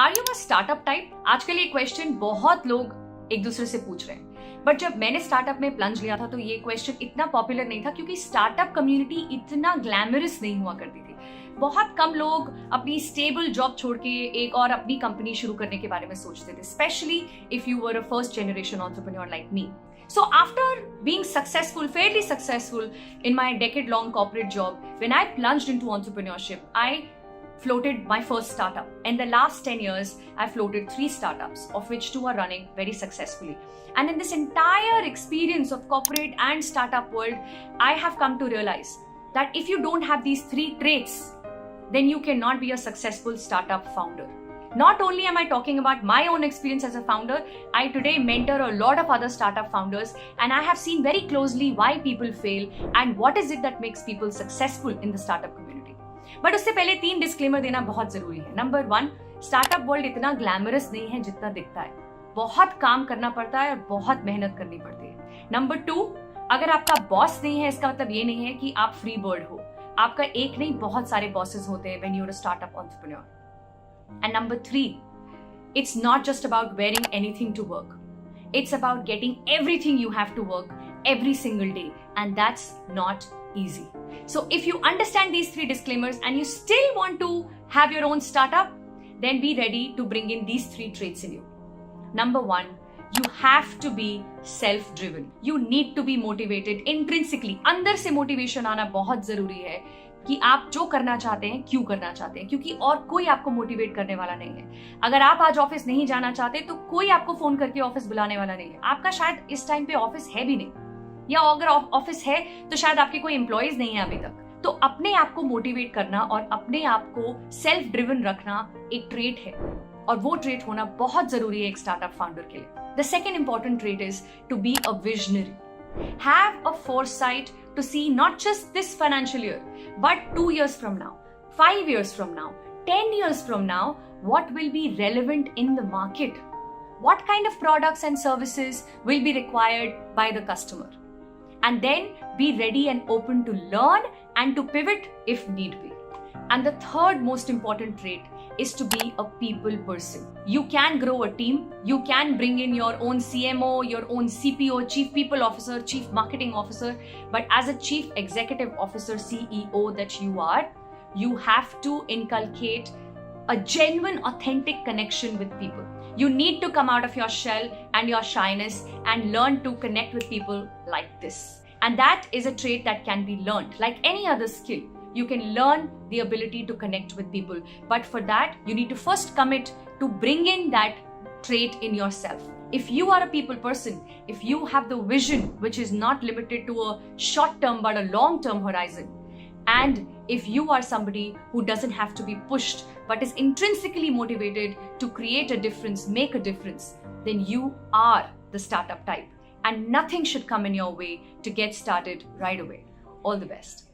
Are you a startup type? आजकल ये question बहुत लोग एक दूसरे से पूछ रहे हैं, बट जब मैंने स्टार्टअप में प्लंज लिया था तो ये क्वेश्चन इतना पॉपुलर नहीं था, क्योंकि स्टार्टअप कम्युनिटी इतना ग्लैमरस नहीं हुआ करती थी। बहुत कम लोग अपनी स्टेबल जॉब छोड़ के एक और अपनी कंपनी शुरू करने के बारे में सोचते थे, specially if you were a first generation entrepreneur like me. So after being successful, fairly successful in my decade-long corporate job, when I plunged into entrepreneurship, I floated my first startup. In the last 10 years, I floated 3 startups, of which 2 are running very successfully. And in this entire experience of corporate and startup world, I have come to realize that if you don't have these 3 traits, then you cannot be a successful startup founder. Not only am I talking about my own experience as a founder, I today mentor a lot of other startup founders, and I have seen very closely why people fail and what is it that makes people successful in the startup community. But उससे पहले 3 disclaimer देना बहुत जरूरी है. Number 1, startup world इतना glamorous नहीं है जितना दिखता है. बहुत काम करना पड़ता है और बहुत मेहनत करनी पड़ती है. नंबर 2, अगर आपका बॉस नहीं है इसका मतलब ये नहीं है कि आप फ्री बर्ड हो. आपका एक नहीं बहुत सारे बॉसेस होते हैं when you're a startup entrepreneur. And number 3, it's not just about wearing anything to work. It's about getting everything you have to work every single day. And that's not easy. So if you understand these 3 disclaimers and you still want to have your own startup, then be ready to bring in these 3 traits in you. Number 1, you have to be self-driven. You need to be motivated intrinsically. अंदर से motivation आना बहुत जरूरी है कि आप जो करना चाहते हैं क्यों करना चाहते हैं, क्योंकि और कोई आपको मोटिवेट करने वाला नहीं है. अगर आप आज ऑफिस नहीं जाना चाहते तो कोई आपको फोन करके ऑफिस बुलाने वाला नहीं है. आपका शायद इस टाइम पे ऑफिस है भी नहीं, या अगर ऑफिस है तो शायद आपके कोई एम्प्लॉयज नहीं है अभी तक. तो अपने आप को मोटिवेट करना और अपने आप को सेल्फ ड्रिवन रखना एक ट्रेट है, और वो ट्रेट होना बहुत जरूरी है एक स्टार्टअप फाउंडर के लिए. The second important trait is to be a visionary. Have a foresight to see not just this financial year, but 2 years from now, 5 years from now, 10 years from now, what will be relevant in the market? What kind of products and services will be required by the customer? And then be ready and open to learn and to pivot if need be. And the third most important trait is to be a people person. You can grow a team. You can bring in your own CMO, your own CPO, Chief People Officer, Chief Marketing Officer. But as a Chief Executive Officer, CEO that you are, you have to inculcate a genuine, authentic connection with people. You need to come out of your shell and your shyness and learn to connect with people like this. And that is a trait that can be learned like any other skill. You can learn the ability to connect with people. But for that, you need to first commit to bring in that trait in yourself. If you are a people person, if you have the vision, which is not limited to a short term but a long term horizon, and if you are somebody who doesn't have to be pushed but is intrinsically motivated to create a difference, make a difference, then you are the startup type. And nothing should come in your way to get started right away. All the best.